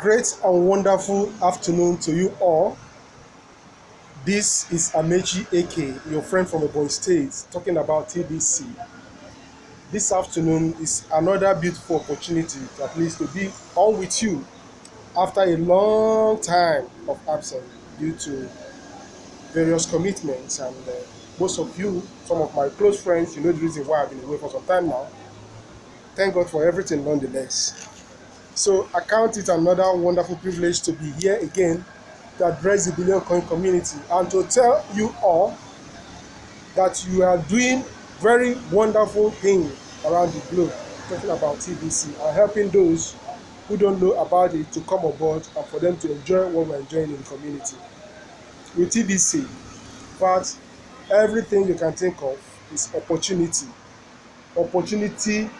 great and wonderful afternoon to you all. This is Amechi AK, your friend from Ebonyi State, talking about TBC. This afternoon is another beautiful opportunity to at least to be on with you after a long time of absence due to various commitments. And most of you, some of my close friends, you know the reason why I've been away for some time now. Thank God for everything nonetheless. So I count it another wonderful privilege to be here again to address the Billion Coin community and to tell you all that you are doing very wonderful things around the globe, talking about TBC and helping those who don't know about it to come aboard and for them to enjoy what we're enjoying in the community. With TBC, but everything you can think of is opportunity. Opportunity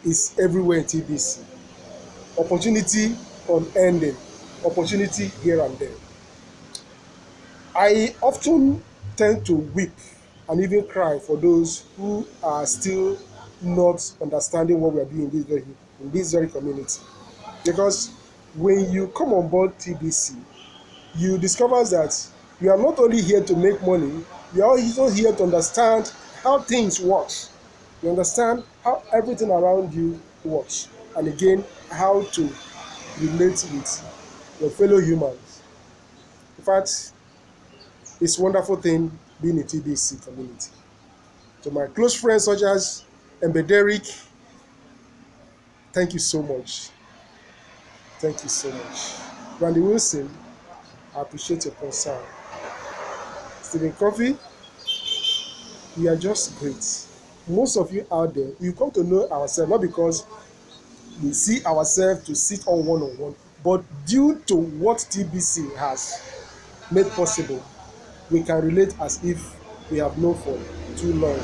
is everywhere in TBC. Opportunity unending, opportunity here and there. I often tend to weep and even cry for those who are still not understanding what we are doing in this very community. Because when you come on board TBC, you discover that you are not only here to make money, you are also here to understand how things work. You understand how everything around you works, and again, how to relate with your fellow humans. In fact, it's a wonderful thing being a TBC community. To my close friends such as Derek, thank you so much. Thank you so much. Randy Wilson, I appreciate your concern. Stephen Coffey, we are just great. Most of you out there, we come to know ourselves not because we see ourselves to sit on one-on-one, but due to what TBC has made possible, we can relate as if we have known for too long.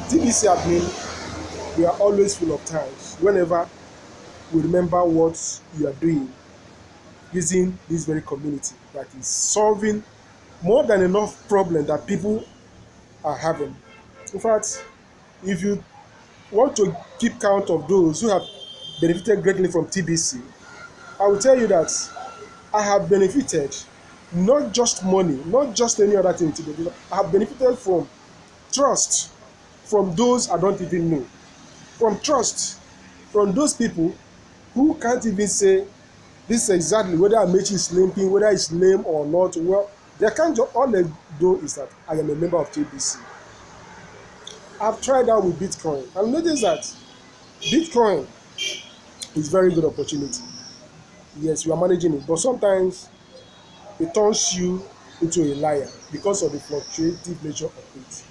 TBC admin, we are always full of times whenever we remember what you are doing using this very community that is solving more than enough problem that people are having. In fact, if you want to keep count of those who have benefited greatly from TBC, I will tell you that I have benefited not just money, not just any other thing today. I have benefited from trust from those I don't even know, from trust from those people who can't even say this is exactly whether Amechi is limping, whether it's lame or not. Well, they can't just, all they do is that I am a member of TBC. I've tried out with Bitcoin and noticed that Bitcoin is very good opportunity. Yes, you are managing it, but sometimes it turns you into a liar because of the fluctuative nature of it.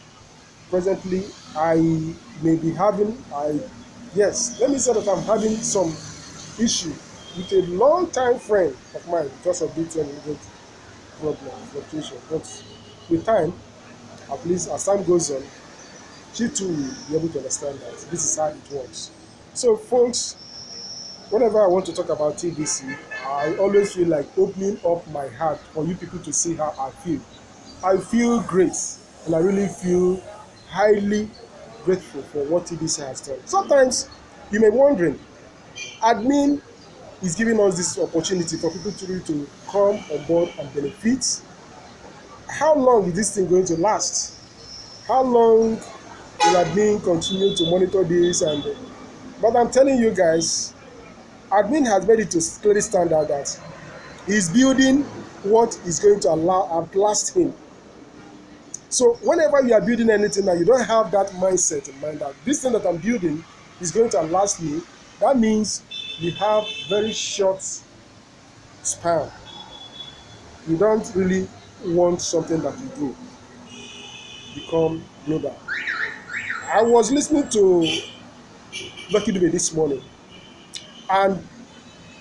Presently, I may be having, let me say that I'm having some issue with a long-time friend of mine because of Bitcoin problem, fluctuation. But with time, at least as time goes on, she too will be able to understand that this is how it works. So folks, whenever I want to talk about TBC, I always feel like opening up my heart for you people to see how I feel. I feel great, and I really feel highly grateful for what TBC has done. Sometimes you may be wondering, admin is giving us this opportunity for people to come on board and benefit. How long is this thing going to last? How long will admin continue to monitor this? But I'm telling you guys, admin has made it to clearly stand out that he's building what is going to outlast him. So whenever you are building anything and you don't have that mindset in mind that this thing that I'm building is going to outlast me, that means you have very short span. You don't really want something that will become global. I was listening to Lucky Dube this morning and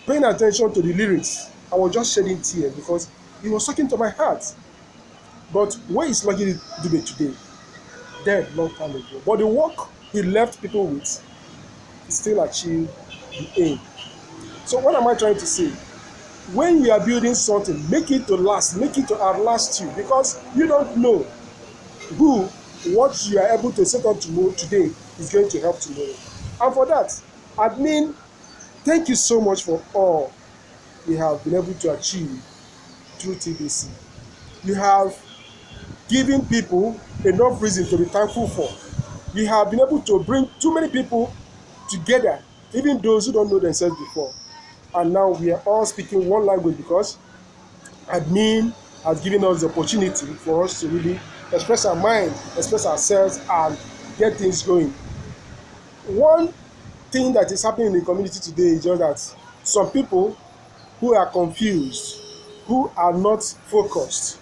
paying attention to the lyrics. I was just shedding tears because he was talking to my heart. But where is Lucky Dube today? Dead long time ago. But the work he left people with, he still achieved the aim. So what am I trying to say? When you are building something, make it to last, make it to outlast you, because you don't know what you are able to set up tomorrow today is going to help tomorrow. And for that, admin Thank you so much for all we have been able to achieve through TBC. You have given people enough reason to be thankful for. You have been able to bring too many people together, even those who don't know themselves before. And now we are all speaking one language because admin has given us the opportunity for us to really express our mind, express ourselves, and get things going. One thing that is happening in the community today is just that some people who are confused, who are not focused,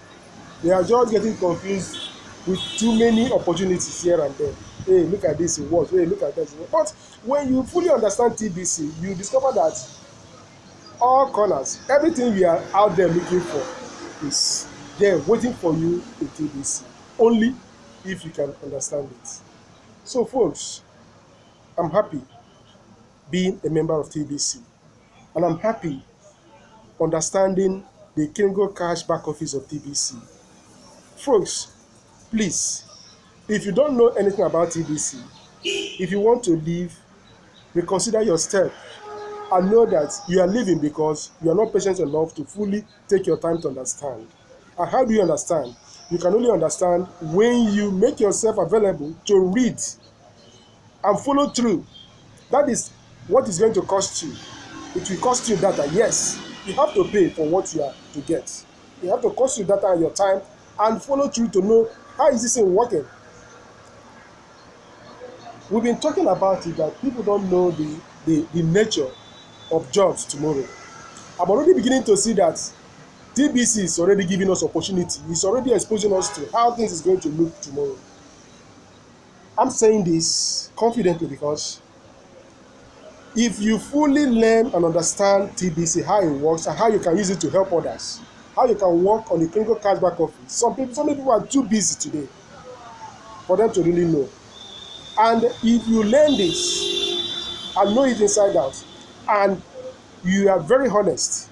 they are just getting confused with too many opportunities here and there. Hey, look at this, it works. Hey, look at this. But when you fully understand TBC, you discover that all corners, everything we are out there looking for is there waiting for you in TBC. Only if you can understand it. So, folks, I'm happy being a member of TBC, and I'm happy understanding the Kengo Cash back office of TBC. Folks, please, if you don't know anything about TBC, if you want to leave, reconsider your step and know that you are leaving because you are not patient enough to fully take your time to understand. And how do you understand? You can only understand when you make yourself available to read and follow through. That is what is going to cost you. It will cost you data, yes. You have to pay for what you are to get. You have to cost you data and your time and follow through to know how is this thing working. We've been talking about it that people don't know the nature of jobs tomorrow. I'm already beginning to see that TBC is already giving us opportunity. It's already exposing us to how things is going to look tomorrow. I'm saying this confidently because if you fully learn and understand TBC, how it works and how you can use it to help others, how you can work on the clinical cashback office. Some people are too busy today for them to really know. And if you learn this and know it inside out, and you are very honest,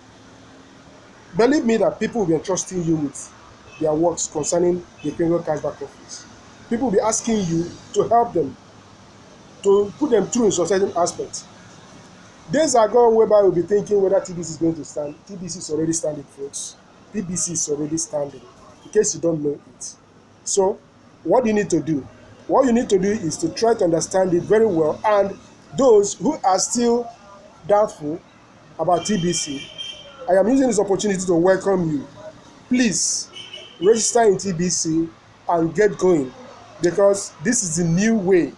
believe me that people will be entrusting you with their works concerning the criminal cashback office. People will be asking you to help them, to put them through in some certain aspects. Days are gone whereby we'll be thinking whether TBC is going to stand. TBC is already standing, folks. TBC is already standing, in case you don't know it. So, what do you need to do? What you need to do is to try to understand it very well, and those who are still doubtful about TBC, I am using this opportunity to welcome you. Please register in TBC and get going, because this is the new way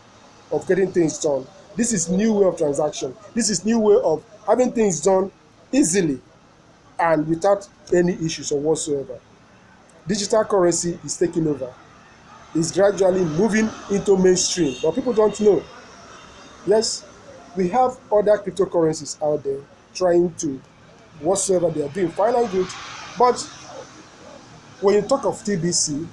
of getting things done. This is new way of transaction. This is new way of having things done easily and without any issues or whatsoever. Digital currency is taking over. It's gradually moving into mainstream, but people don't know. Yes, we have other cryptocurrencies out there trying to whatsoever they are doing, fine and good. But when you talk of TBC,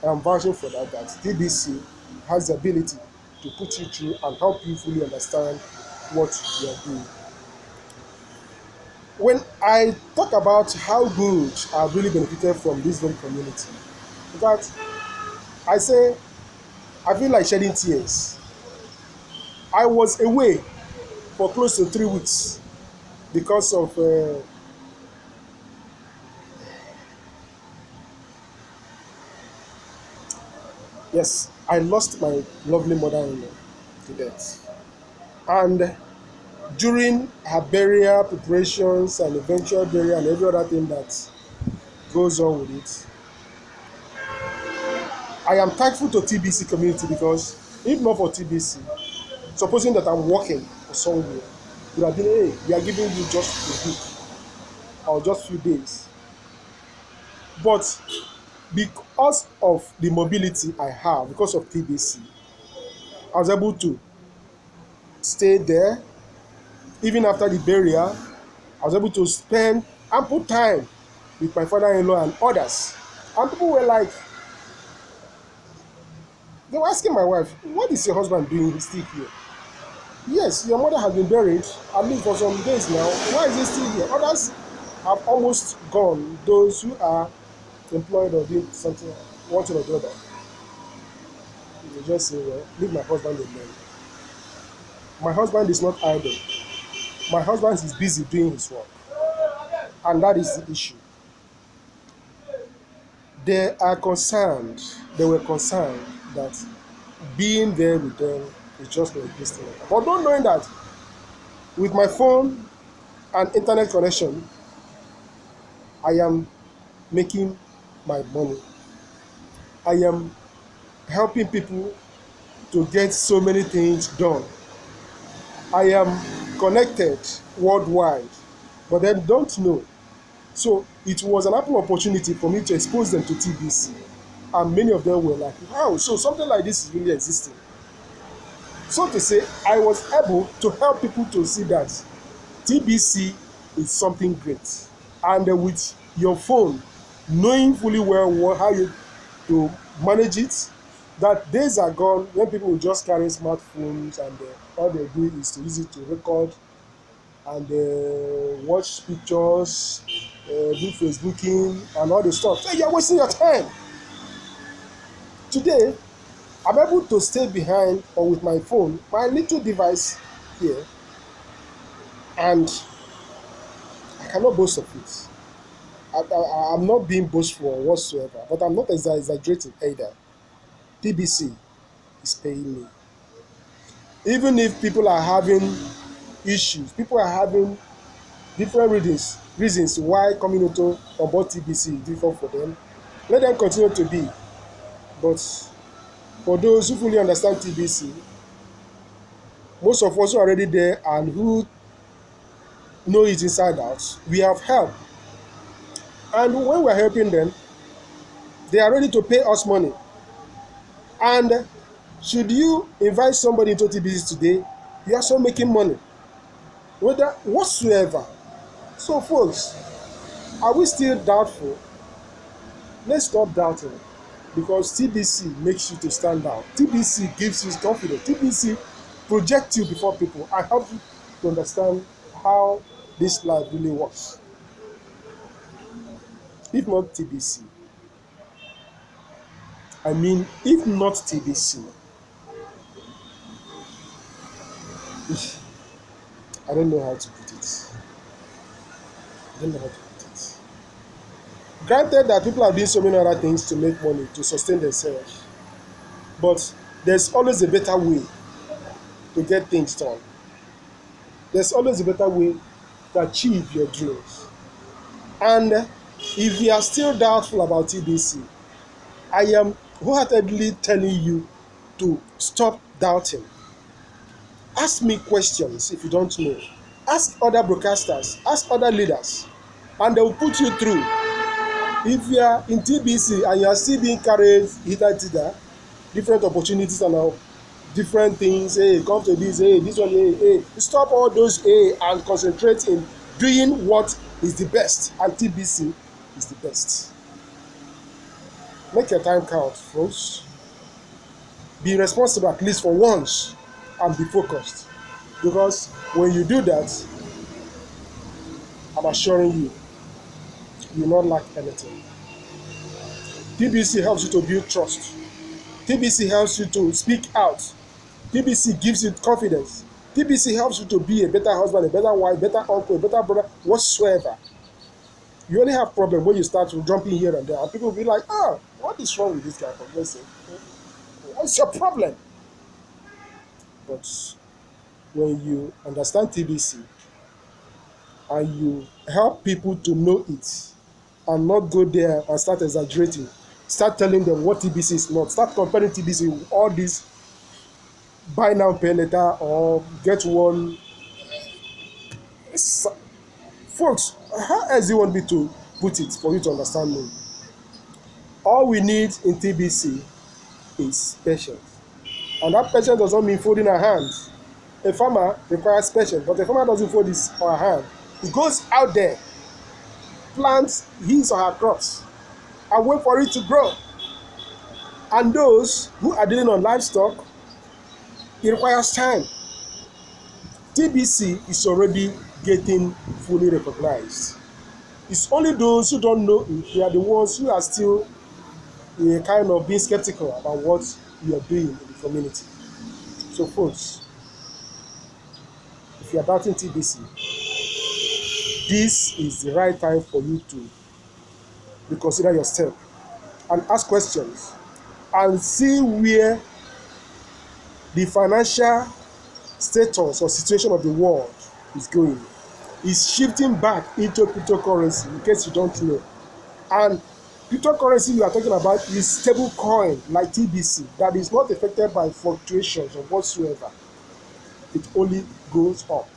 I'm vouching for that TBC has the ability to put you through and help you fully understand what you are doing. When I talk about how good I've really benefited from this very community, in fact, I say I feel like shedding tears. I was away for close to 3 weeks because of yes, I lost my lovely mother-in-law to death. And during her burial preparations and eventual burial and every other thing that goes on with it, I am thankful to TBC community, because if not for TBC, supposing that I'm working for somewhere, would have been, hey, we are giving you just a week or just few days. But because of the mobility I have, because of TBC, I was able to stay there. Even after the burial, I was able to spend ample time with my father-in-law and others. And people were like, they were asking my wife, what is your husband doing? He's still here. Yes, your mother has been buried at least for some days now. Why is he still here? Others have almost gone, those who are employed or doing something, one thing or the other. They just say, well, leave my husband alone. My husband is not idle. My husband is busy doing his work, and that is the issue. They are concerned, they were concerned that being there with them is just like existing. But not knowing that with my phone and internet connection, I am making my money. I am helping people to get so many things done. I am connected worldwide, but they don't know. So it was an ample opportunity for me to expose them to TBC. And many of them were like, wow, so something like this is really existing. So to say, I was able to help people to see that TBC is something great. And with your phone, knowing fully well how you to manage it, that days are gone when people will just carry smartphones and all they do is to use it to record and watch pictures, do Facebooking and all the stuff. So you're wasting your time. Today, I'm able to stay behind or with my phone, my little device here, and I cannot boast of it. I'm not being boastful whatsoever, but I'm not exaggerating either. TBC is paying me. Even if people are having issues, people are having different reasons why coming into on board TBC is difficult for them, let them continue to be. But for those who fully understand TBC, most of us who are already there and who know it inside out, we have help. And when we're helping them, they are ready to pay us money. And should you invite somebody into TBC today, you're also making money, whether whatsoever. So folks, are we still doubtful? Let's stop doubting, because TBC makes you to stand out. TBC gives you confidence. TBC projects you before people and helps you to understand how this life really works. If not TBC, if not TBC, I don't know how to put it. I don't know how to put it. Granted that people are doing so many other things to make money, to sustain themselves, but there's always a better way to get things done. There's always a better way to achieve your dreams. And if you are still doubtful about TBC, I am wholeheartedly telling you to stop doubting. Ask me questions if you don't know. Ask other broadcasters, ask other leaders, and they will put you through. If you are in TBC and you are still being carried hither, different opportunities and all, different things, hey, come to this, hey, this one, hey, stop all those, hey, and concentrate in doing what is the best, and TBC is the best. Make your time count, folks. Be responsible at least for once and be focused, because when you do that, I'm assuring you, you will not lack anything. TBC helps you to build trust. TBC helps you to speak out. TBC gives you confidence. TBC helps you to be a better husband, a better wife, better uncle, a better brother, whatsoever. You only have problem when you start jumping here and there, and people will be like, oh, what is wrong with this guy? What's your problem? But when you understand TBC and you help people to know it and not go there and start exaggerating, start telling them what TBC is not, start comparing TBC with all these buy now, pay later, or get one. Folks, how else do you want me to put it for you to understand me? All we need in TBC is patience. And that patience does not mean folding our hands. A farmer requires patience, but a farmer doesn't fold his or her hand. He goes out there, plants his or her crops, and wait for it to grow. And those who are dealing on livestock, it requires time. TBC is already getting fully recognized. It's only those who don't know it, they are the ones who are still kind of being skeptical about what you are doing in the community. So folks, if you are doubting TBC, this is the right time for you to reconsider your step and ask questions and see where the financial status or situation of the world is going. Is shifting back into cryptocurrency, in case you don't know. And cryptocurrency we are talking about is stable coin like TBC that is not affected by fluctuations or whatsoever. It only goes up.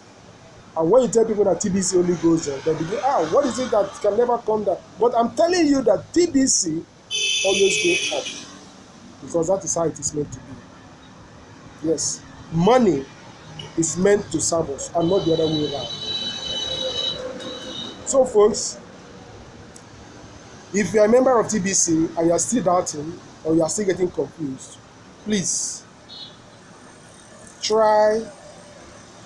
And when you tell people that TBC only goes up, they begin, what is it that can never come down? But I'm telling you that TBC always goes up because that is how it is meant to be. Yes, money is meant to serve us and not the other way around. So, folks, if you are a member of TBC and you are still doubting or you are still getting confused, please try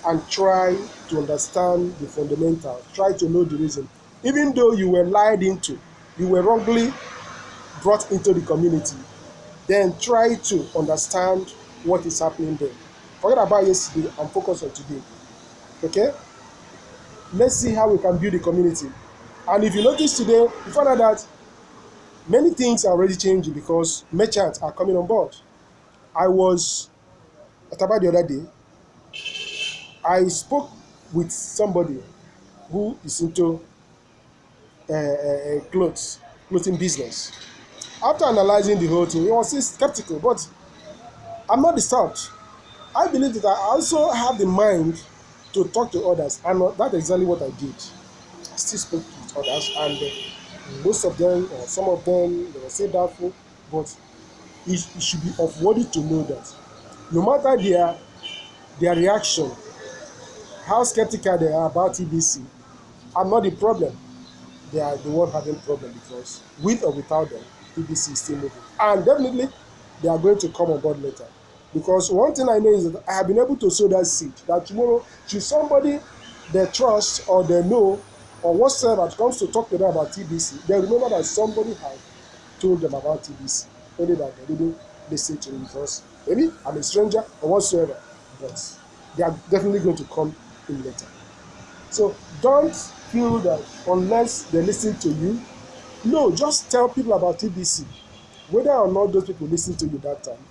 to understand the fundamentals. Try to know the reason. Even though you were lied into, you were wrongly brought into the community, then try to understand what is happening there. Forget about yesterday and focus on today. Okay? Let's see how we can build a community. And if you notice today, you find out that many things are already changing because merchants are coming on board. I was at Aba the other day. I spoke with somebody who is into clothing business. After analyzing the whole thing, he was still skeptical, but I'm not disturbed. I believe that I also have the mind to talk to others, and that's exactly what I did. I still spoke with others, and most of them, or some of them, they were still doubtful, but it should be of worthy to know that no matter their reaction, how skeptical they are about TBC, I'm not the problem. They are the one having problem because with or without them, TBC is still moving. And definitely, they are going to come on board later. Because one thing I know is that I have been able to sow that seed that tomorrow, should somebody they trust or they know or whatsoever comes to talk to them about TBC, they remember that somebody has told them about TBC, only that they didn't listen to me because maybe I'm a stranger or whatsoever. But they are definitely going to come in later. So don't feel that unless they listen to you. No, just tell people about TBC, whether or not those people listen to you that time.